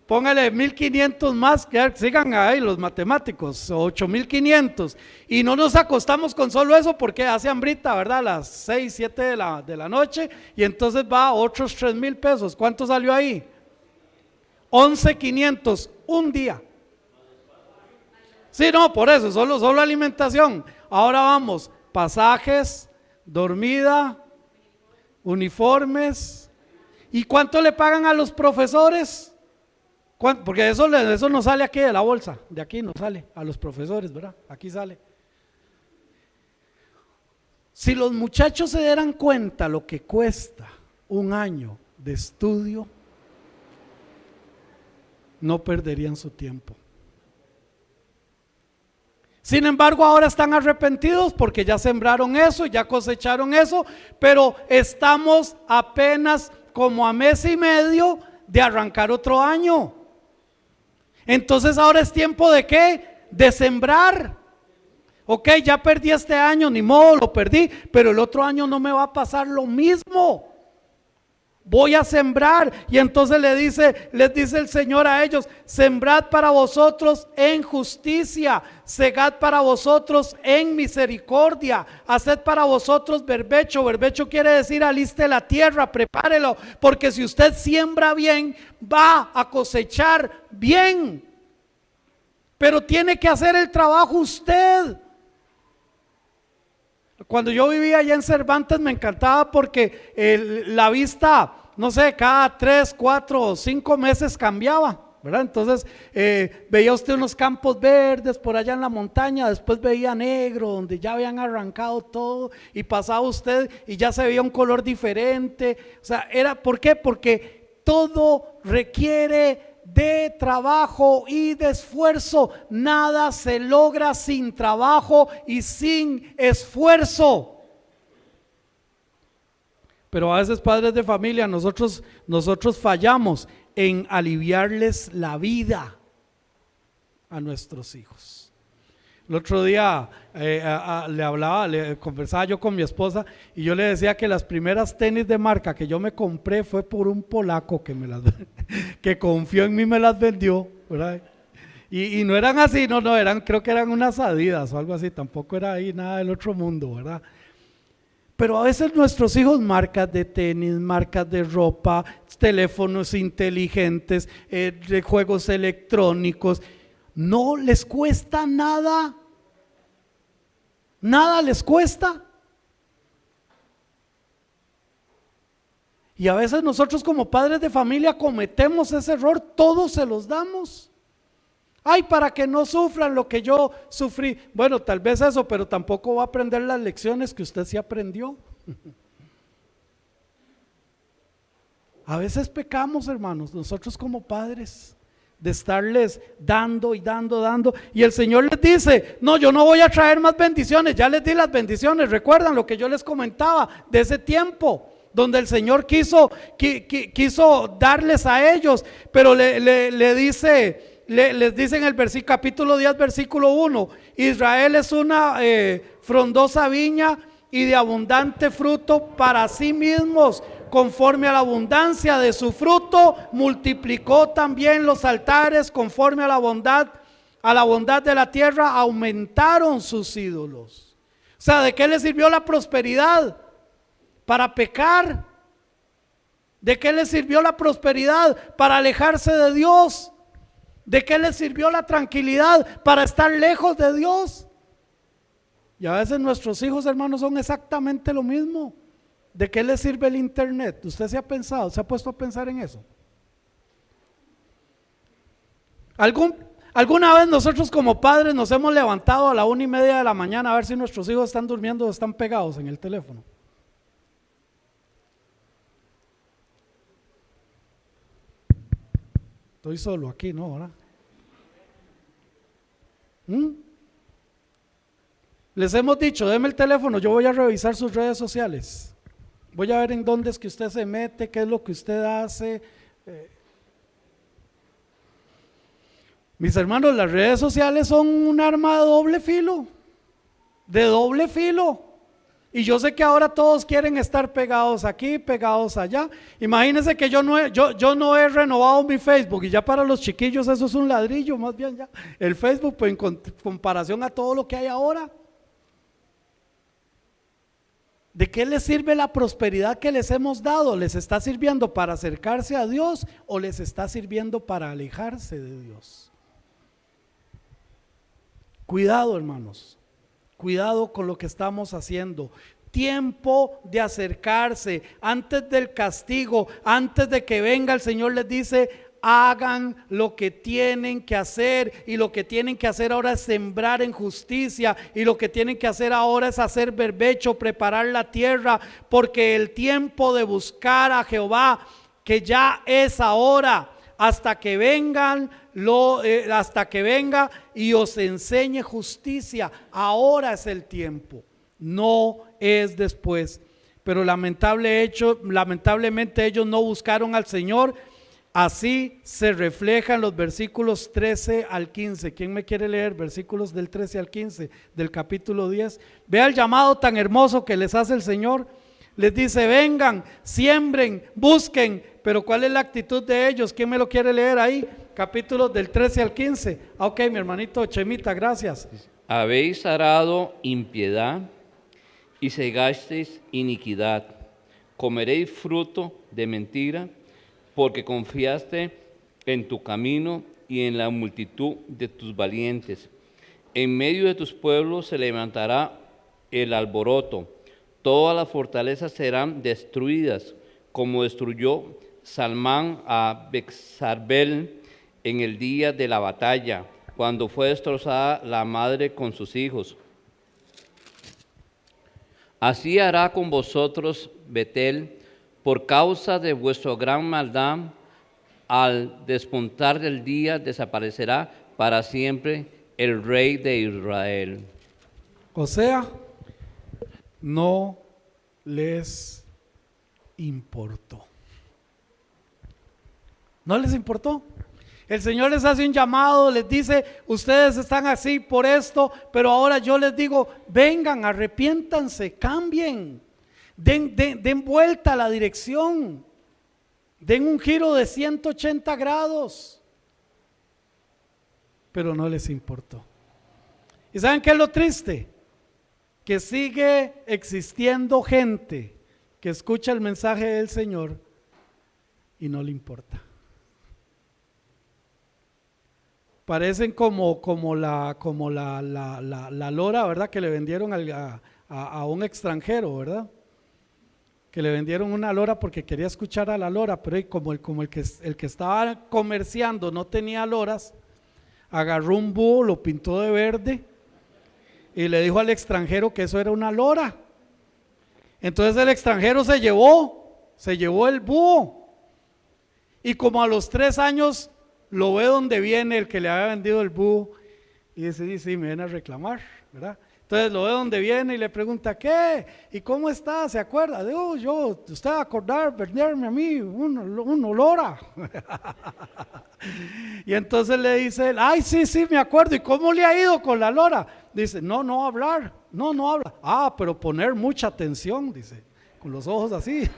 Póngale 1,500 más, que sigan ahí los matemáticos, 8,500. Y no nos acostamos con solo eso porque hace hambrita, ¿verdad? A las 6, 7 de la noche. Y entonces va a otros 3,000 pesos. ¿Cuánto salió ahí? 11,500 un día. Sí, no, por eso, solo alimentación. Ahora vamos, pasajes, dormida, uniformes. ¿Y cuánto le pagan a los profesores? Porque eso no sale aquí de la bolsa, de aquí no sale, a los profesores, ¿verdad? Aquí sale. Si los muchachos se dieran cuenta lo que cuesta un año de estudio, no perderían su tiempo. Sin embargo, ahora están arrepentidos porque ya sembraron eso, ya cosecharon eso, pero estamos apenas como a mes y medio de arrancar otro año. Entonces ahora es tiempo de ¿qué? De sembrar. Ok, ya perdí este año, ni modo, lo perdí, pero el otro año no me va a pasar lo mismo. Voy a sembrar. Y entonces les dice el Señor a ellos: sembrad para vosotros en justicia, segad para vosotros en misericordia, haced para vosotros berbecho. Berbecho quiere decir aliste la tierra, prepárelo, porque si usted siembra bien, va a cosechar bien. Pero tiene que hacer el trabajo usted. Cuando yo vivía allá en Cervantes me encantaba porque la vista, no sé, cada 3, 4 o 5 meses cambiaba, ¿verdad? Entonces veía usted unos campos verdes por allá en la montaña, después veía negro donde ya habían arrancado todo, y pasaba usted y ya se veía un color diferente. O sea, ¿por qué? Porque todo requiere de trabajo y de esfuerzo. Nada se logra sin trabajo y sin esfuerzo. Pero a veces, padres de familia, nosotros fallamos en aliviarles la vida a nuestros hijos. El otro día conversaba yo con mi esposa y yo le decía que las primeras tenis de marca que yo me compré fue por un polaco que confió en mí, me las vendió, ¿verdad? Y no eran así, no, creo que eran unas Adidas o algo así, tampoco era ahí nada del otro mundo, ¿verdad? Pero a veces nuestros hijos, marcas de tenis, marcas de ropa, teléfonos inteligentes, de juegos electrónicos, no les cuesta nada. Nada les cuesta. Y a veces nosotros como padres de familia cometemos ese error, todos se los damos. Ay, para que no sufran lo que yo sufrí. Bueno, tal vez eso, pero tampoco va a aprender las lecciones que usted sí aprendió. A veces pecamos, hermanos, nosotros como padres, de estarles dando y dando. Y el Señor les dice, no, yo no voy a traer más bendiciones, ya les di las bendiciones. ¿Recuerdan lo que yo les comentaba de ese tiempo? Donde el Señor quiso darles a ellos, pero les dice en el capítulo 10, versículo 1, Israel es una frondosa viña y de abundante fruto para sí mismos. Conforme a la abundancia de su fruto, multiplicó también los altares. Conforme a la bondad de la tierra, aumentaron sus ídolos. O sea, ¿de qué le sirvió la prosperidad? Para pecar. ¿De qué le sirvió la prosperidad? Para alejarse de Dios. ¿De qué le sirvió la tranquilidad? Para estar lejos de Dios. Y a veces nuestros hijos, hermanos, son exactamente lo mismo. ¿De qué le sirve el internet? ¿Usted se ha puesto a pensar en eso? ¿Alguna vez nosotros como padres nos hemos levantado a la 1:30 de la mañana a ver si nuestros hijos están durmiendo o están pegados en el teléfono? Estoy solo aquí, ¿no? ¿Verdad? Les hemos dicho, deme el teléfono, yo voy a revisar sus redes sociales. Voy a ver en dónde es que usted se mete, qué es lo que usted hace. Mis hermanos, las redes sociales son un arma de doble filo. Y yo sé que ahora todos quieren estar pegados aquí, pegados allá. Imagínense que yo no he renovado mi Facebook y ya para los chiquillos eso es un ladrillo, más bien ya. El Facebook, pues, en comparación a todo lo que hay ahora. ¿De qué les sirve la prosperidad que les hemos dado? ¿Les está sirviendo para acercarse a Dios o les está sirviendo para alejarse de Dios? Cuidado, hermanos, cuidado con lo que estamos haciendo. Tiempo de acercarse, antes del castigo, antes de que venga el Señor les dice, hagan lo que tienen que hacer, y lo que tienen que hacer ahora es sembrar en justicia, y lo que tienen que hacer ahora es hacer berbecho, preparar la tierra, porque el tiempo de buscar a Jehová, que ya es ahora, hasta que venga y os enseñe justicia. Ahora es el tiempo, no es después. Pero lamentablemente ellos no buscaron al Señor. Así se refleja en los versículos 13 al 15. ¿Quién me quiere leer versículos del 13 al 15 del capítulo 10? Vea el llamado tan hermoso que les hace el Señor. Les dice, vengan, siembren, busquen. Pero ¿cuál es la actitud de ellos? ¿Quién me lo quiere leer ahí? Capítulos del 13 al 15. Ok, mi hermanito Chemita, gracias. Habéis arado impiedad y segasteis iniquidad. Comeréis fruto de mentira, porque confiaste en tu camino y en la multitud de tus valientes. En medio de tus pueblos se levantará el alboroto. Todas las fortalezas serán destruidas, como destruyó Salmán a Bexarbel en el día de la batalla, cuando fue destrozada la madre con sus hijos. Así hará con vosotros Betel, por causa de vuestra gran maldad. Al despuntar del día desaparecerá para siempre el Rey de Israel. O sea, no les importó. ¿No les importó? El Señor les hace un llamado, les dice, ustedes están así por esto, pero ahora yo les digo, vengan, arrepiéntanse, cambien, den vuelta a la dirección, den un giro de 180 grados. Pero no les importó. ¿Y saben qué es lo triste? Que sigue existiendo gente que escucha el mensaje del Señor y no le importa. Parecen como la lora, ¿verdad? Que le vendieron a un extranjero, ¿verdad? Que le vendieron una lora porque quería escuchar a la lora, pero como el que estaba comerciando no tenía loras, agarró un búho, lo pintó de verde y le dijo al extranjero que eso era una lora. Entonces el extranjero se llevó el búho, y como a los 3 años lo ve donde viene el que le había vendido el búho y dice, sí, me viene a reclamar, ¿verdad? Entonces lo ve donde viene y le pregunta, ¿qué? ¿Y cómo está? ¿Se acuerda? Digo, usted va a acordar venderme a mí un lora. Y entonces le dice él, ay, sí, me acuerdo. ¿Y cómo le ha ido con la lora? Dice, no hablar, no habla. Ah, pero poner mucha atención, dice, con los ojos así.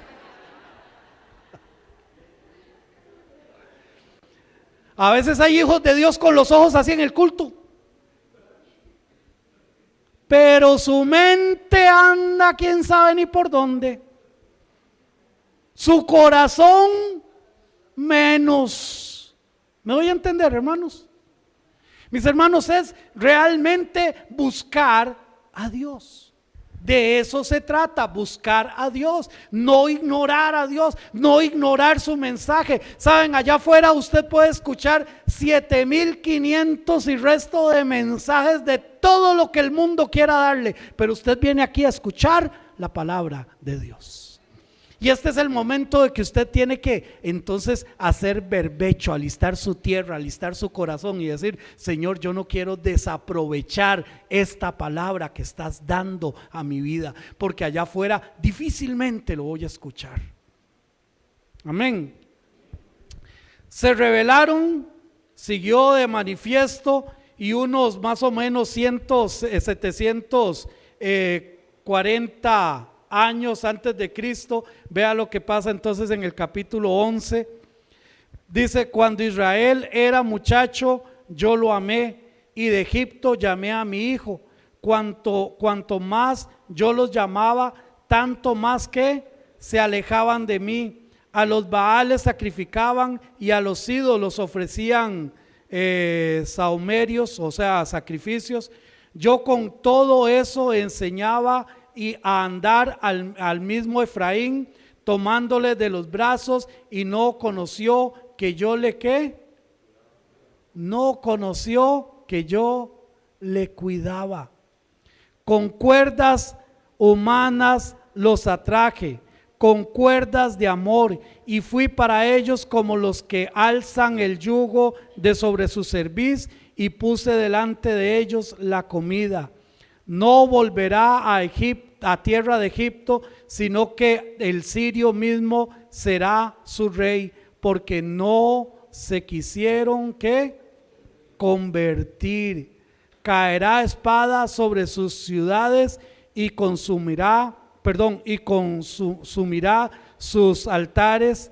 A veces hay hijos de Dios con los ojos así en el culto, pero su mente anda quién sabe ni por dónde, su corazón menos. ¿Me voy a entender, hermanos? Mis hermanos, es realmente buscar a Dios. De eso se trata, buscar a Dios, no ignorar a Dios, no ignorar su mensaje. Saben, allá afuera usted puede escuchar 7,500 y resto de mensajes de todo lo que el mundo quiera darle, pero usted viene aquí a escuchar la palabra de Dios. Y este es el momento de que usted tiene que entonces hacer berbecho, alistar su tierra, alistar su corazón y decir, Señor, yo no quiero desaprovechar esta palabra que estás dando a mi vida, porque allá afuera difícilmente lo voy a escuchar. Amén. Se rebelaron, siguió de manifiesto, y unos más o menos 740 años antes de Cristo, vea lo que pasa entonces en el capítulo 11. Dice, cuando Israel era muchacho, yo lo amé, y de Egipto llamé a mi hijo. Cuanto más yo los llamaba, tanto más que se alejaban de mí. A los Baales sacrificaban, y a los ídolos ofrecían sahumerios, o sea, sacrificios. Yo con todo eso enseñaba y a andar al mismo Efraín, tomándole de los brazos, y no conoció que yo le cuidaba. Con cuerdas humanas los atraje, con cuerdas de amor, y fui para ellos como los que alzan el yugo de sobre su cerviz, y puse delante de ellos la comida. No volverá a tierra de Egipto, sino que el sirio mismo será su rey, porque no se quisieron convertir. Caerá espada sobre sus ciudades y consumirá sus altares,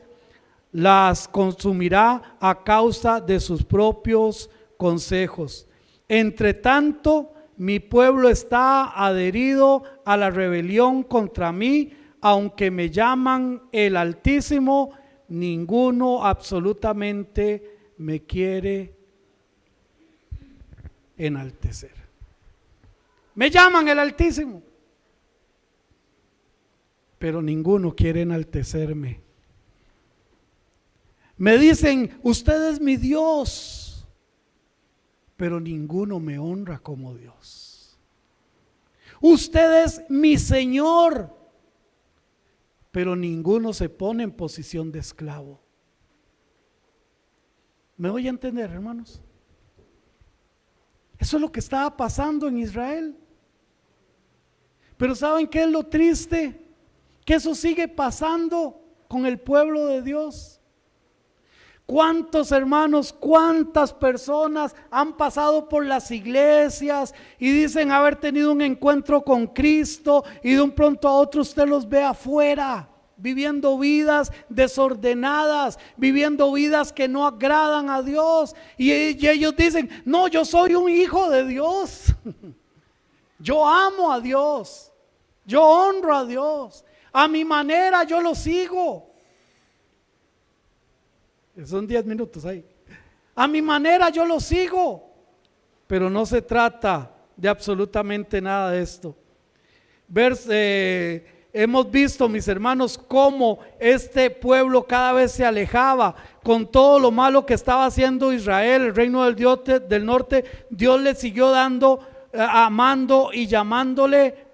las consumirá a causa de sus propios consejos. Entre tanto, mi pueblo está adherido a la rebelión contra mí, aunque me llaman el Altísimo, ninguno absolutamente me quiere enaltecer. Me llaman el Altísimo, pero ninguno quiere enaltecerme. Me dicen, usted es mi Dios, pero ninguno me honra como Dios. Usted es mi Señor, pero ninguno se pone en posición de esclavo. ¿Me voy a entender, hermanos? Eso es lo que estaba pasando en Israel. Pero ¿saben qué es lo triste? que eso sigue pasando con el pueblo de Dios. ¿Cuántos hermanos, cuántas personas han pasado por las iglesias y dicen haber tenido un encuentro con Cristo y de un pronto a otro usted los ve afuera, viviendo vidas desordenadas, viviendo vidas que no agradan a Dios? Y ellos dicen, no, yo soy un hijo de Dios, yo amo a Dios, yo honro a Dios, a mi manera yo lo sigo. Son 10 minutos ahí. A mi manera yo lo sigo, pero no se trata de absolutamente nada de esto. Hemos visto, mis hermanos, cómo este pueblo cada vez se alejaba con todo lo malo que estaba haciendo Israel, el reino del norte. Dios le siguió dando, amando y llamándole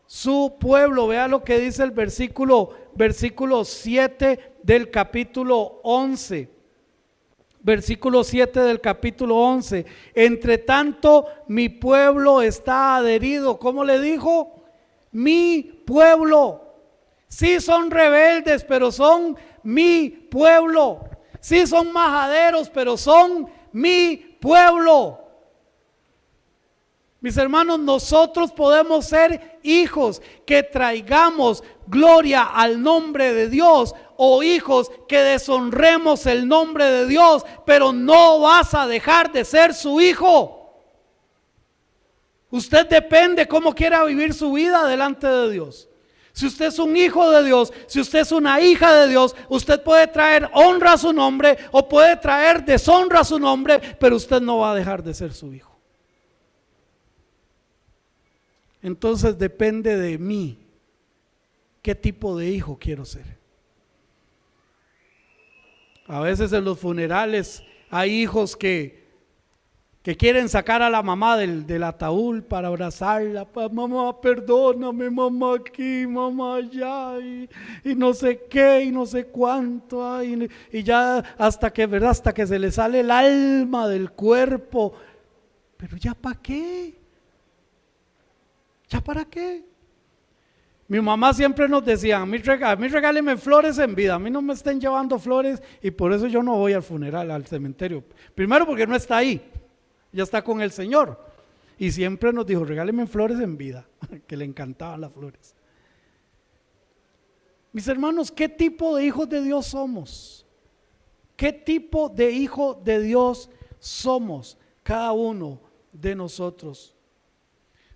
su pueblo. Vea lo que dice el versículo 7 del capítulo 11. Versículo 7 del capítulo 11. Entre tanto, mi pueblo está adherido. ¿Cómo le dijo? Mi pueblo. Sí son rebeldes, pero son mi pueblo. Sí son majaderos, pero son mi pueblo. Mis hermanos, nosotros podemos ser hijos que traigamos gloria al nombre de Dios, o hijos que deshonremos el nombre de Dios, pero no vas a dejar de ser su hijo. Usted depende cómo quiera vivir su vida delante de Dios. Si usted es un hijo de Dios, si usted es una hija de Dios, usted puede traer honra a su nombre o puede traer deshonra a su nombre, pero usted no va a dejar de ser su hijo. Entonces depende de mí qué tipo de hijo quiero ser. A veces en los funerales hay hijos que quieren sacar a la mamá del ataúd para abrazarla. Mamá, perdóname, mamá aquí, mamá allá, y no sé qué, y no sé cuánto, y ya hasta que, ¿verdad? Hasta que se le sale el alma del cuerpo. Pero ya para qué, ya para qué. Mi mamá siempre nos decía, a mí regálenme flores en vida, a mí no me estén llevando flores, y por eso yo no voy al funeral, al cementerio. Primero porque no está ahí, ya está con el Señor. Y siempre nos dijo, regálenme flores en vida, que le encantaban las flores. Mis hermanos, ¿qué tipo de hijos de Dios somos? ¿Qué tipo de hijo de Dios somos cada uno de nosotros?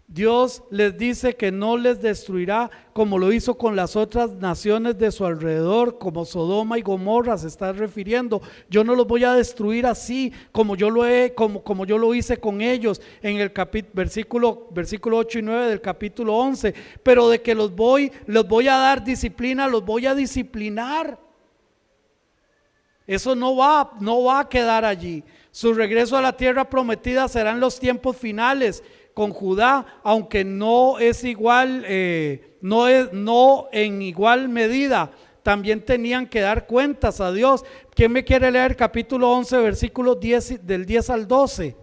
Dios les dice que no les destruirá como lo hizo con las otras naciones de su alrededor, como Sodoma y Gomorra se está refiriendo. Yo no los voy a destruir así como yo lo hice con ellos en el versículo 8 y 9 del capítulo 11, pero de que los voy a dar disciplina, los voy a disciplinar. Eso no va a quedar allí. Su regreso a la tierra prometida será en los tiempos finales con Judá, aunque no es igual, no en igual medida. También tenían que dar cuentas a Dios. ¿Quién me quiere leer capítulo 11, versículos 10, del 10 al 12?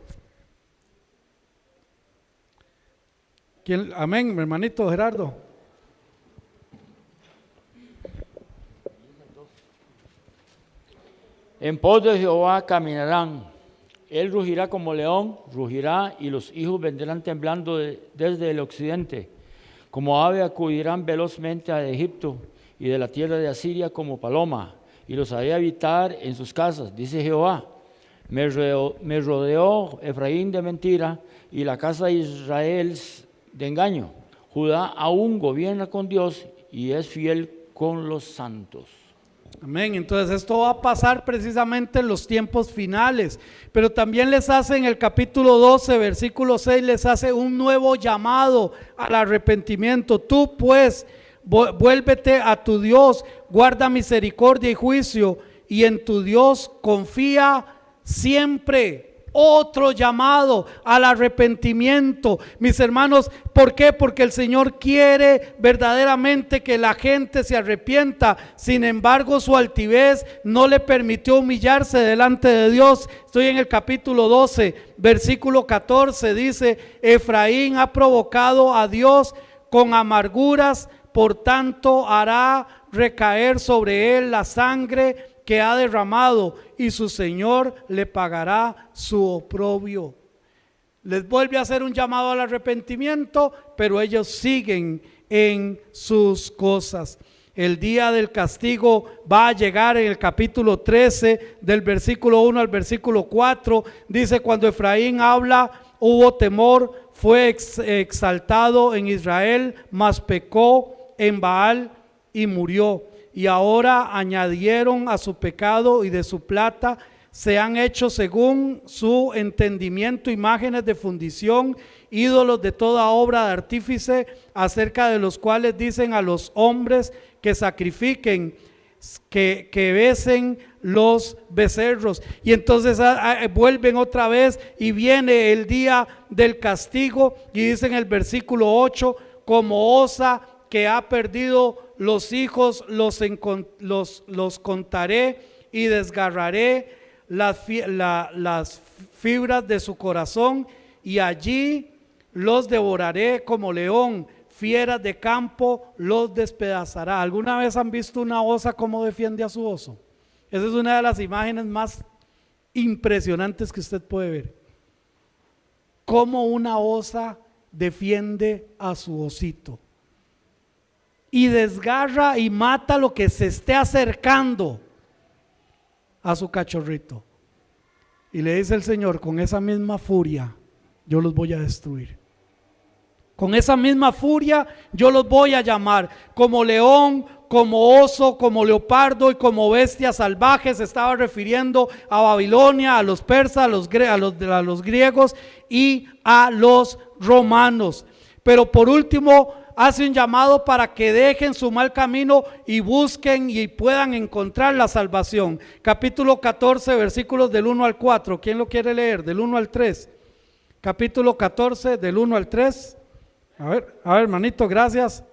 ¿Quién? Amén, mi hermanito Gerardo. En pos de Jehová caminarán. Él rugirá como león, rugirá, y los hijos vendrán temblando desde el occidente. Como ave acudirán velozmente a Egipto, y de la tierra de Asiria como paloma, y los haré habitar en sus casas, dice Jehová. Me rodeó Efraín de mentira, y la casa de Israel de engaño. Judá aún gobierna con Dios, y es fiel con los santos. Amén. Entonces esto va a pasar precisamente en los tiempos finales, pero también les hace en el capítulo 12, versículo 6, les hace un nuevo llamado al arrepentimiento. Tú pues vuélvete a tu Dios, guarda misericordia y juicio, y en tu Dios confía siempre. Otro llamado al arrepentimiento, mis hermanos. ¿Por qué? Porque el Señor quiere verdaderamente que la gente se arrepienta. Sin embargo, su altivez no le permitió humillarse delante de Dios. Estoy en el capítulo 12, versículo 14, dice: Efraín ha provocado a Dios con amarguras por tanto hará recaer sobre él la sangre que ha derramado, y su Señor le pagará su oprobio. Les vuelve a hacer un llamado al arrepentimiento, pero ellos siguen en sus cosas. El día del castigo va a llegar en el capítulo 13, del versículo 1 al versículo 4. Dice: cuando Efraín habla, hubo temor, fue exaltado en Israel, mas pecó en Baal y murió. Y ahora añadieron a su pecado, y de su plata se han hecho según su entendimiento imágenes de fundición, ídolos de toda obra de artífice, acerca de los cuales dicen a los hombres que sacrifiquen, que besen los becerros. Y entonces vuelven otra vez y viene el día del castigo, y dice en el versículo 8: como osa que ha perdido los hijos, los contaré y desgarraré las fibras de su corazón, y allí los devoraré como león, fieras de campo los despedazará. ¿Alguna vez han visto una osa cómo defiende a su oso? Esa es una de las imágenes más impresionantes que usted puede ver. Cómo una osa defiende a su osito y desgarra y mata lo que se esté acercando a su cachorrito. Y le dice el Señor: con esa misma furia yo los voy a destruir. Con esa misma furia yo los voy a llamar. Como león, como oso, como leopardo y como bestia salvaje. Se estaba refiriendo a Babilonia, a los persas, a los griegos y a los romanos. Pero por último hace un llamado para que dejen su mal camino y busquen y puedan encontrar la salvación. Capítulo 14, versículos del 1 al 4. ¿Quién lo quiere leer? Del 1 al 3. Capítulo 14, del 1 al 3. A ver, hermanito, gracias.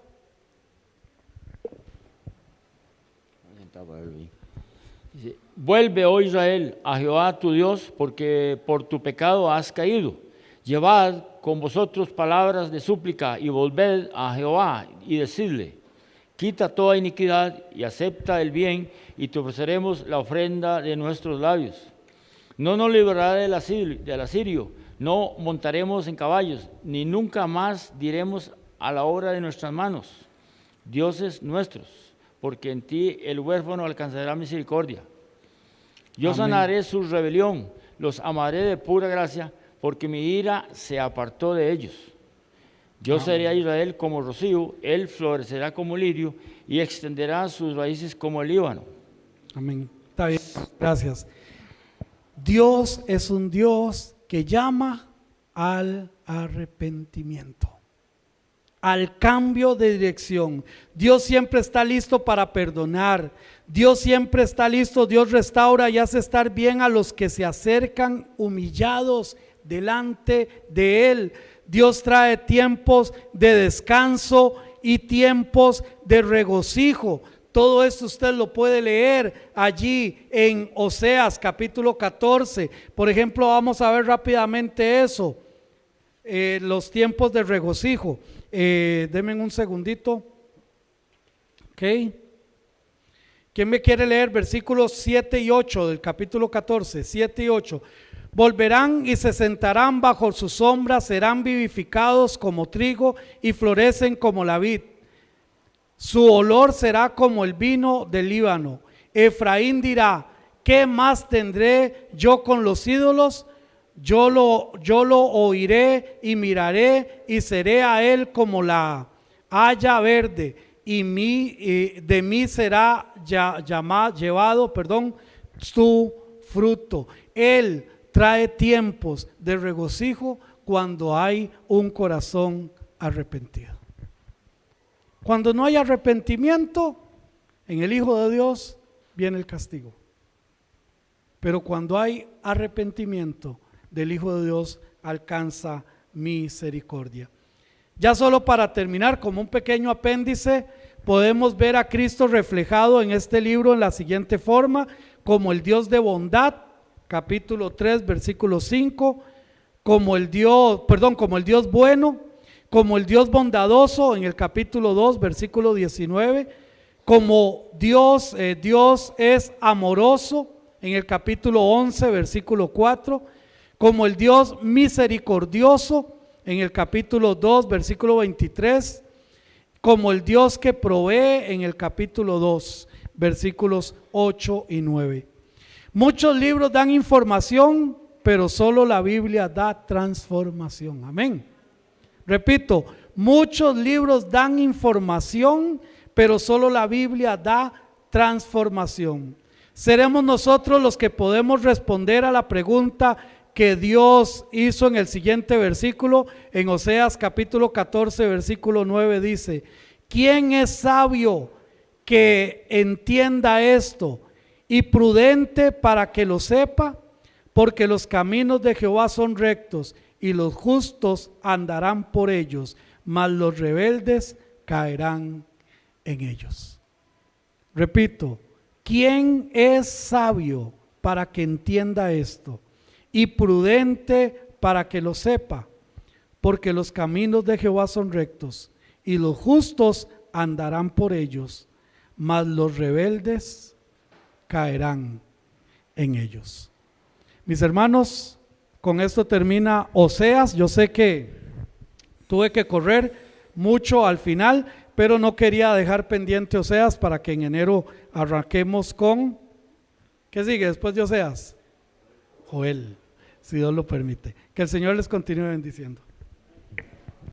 Dice: vuelve, oh Israel, a Jehová tu Dios, porque por tu pecado has caído. Llevad con vosotros palabras de súplica y volved a Jehová y decidle: quita toda iniquidad y acepta el bien, y te ofreceremos la ofrenda de nuestros labios. No nos librará del asirio, no montaremos en caballos, ni nunca más diremos a la obra de nuestras manos: dioses nuestros, porque en ti el huérfano alcanzará misericordia. Yo sanaré su rebelión, los amaré de pura gracia, porque mi ira se apartó de ellos. Yo seré a Israel como rocío, él florecerá como lirio y extenderá sus raíces como el Líbano. Amén. Está bien, gracias. Dios es un Dios que llama al arrepentimiento, al cambio de dirección. Dios siempre está listo para perdonar. Dios siempre está listo. Dios restaura y hace estar bien a los que se acercan humillados delante de Él. Dios trae tiempos de descanso y tiempos de regocijo. Todo esto usted lo puede leer allí en Oseas capítulo 14. Por ejemplo, vamos a ver rápidamente eso, los tiempos de regocijo. Denme un segundito. Ok. ¿Quién me quiere leer versículos 7 y 8 del capítulo 14? 7 y 8. Volverán y se sentarán bajo su sombra, serán vivificados como trigo y florecen como la vid. Su olor será como el vino del Líbano. Efraín dirá: ¿qué más tendré yo con los ídolos? Yo lo oiré y miraré, y seré a él como la haya verde, y de mí será llevado su fruto. Él trae tiempos de regocijo cuando hay un corazón arrepentido. Cuando no hay arrepentimiento en el Hijo de Dios, viene el castigo. Pero cuando hay arrepentimiento del Hijo de Dios, alcanza misericordia. Ya solo para terminar, como un pequeño apéndice, podemos ver a Cristo reflejado en este libro en la siguiente forma: como el Dios de bondad, capítulo 3, versículo 5, como el Dios bueno, como el Dios bondadoso en el capítulo 2, versículo 19, como Dios es amoroso en el capítulo 11, versículo 4, como el Dios misericordioso en el capítulo 2, versículo 23, como el Dios que provee en el capítulo 2, versículos 8 y 9. Muchos libros dan información, pero solo la Biblia da transformación. Amén. Repito, muchos libros dan información, pero solo la Biblia da transformación. Seremos nosotros los que podemos responder a la pregunta que Dios hizo en el siguiente versículo. En Oseas capítulo 14, versículo 9 dice: ¿quién es sabio que entienda esto y prudente para que lo sepa? Porque los caminos de Jehová son rectos y los justos andarán por ellos, mas los rebeldes caerán en ellos. Repito, ¿quién es sabio para que entienda esto y prudente para que lo sepa? Porque los caminos de Jehová son rectos y los justos andarán por ellos, mas los rebeldes caerán en ellos. Mis hermanos, con esto termina Oseas. Yo sé que tuve que correr mucho al final, pero no quería dejar pendiente Oseas para que en enero arranquemos con, ¿qué sigue después de Oseas? Joel, si Dios lo permite. Que el Señor les continúe bendiciendo.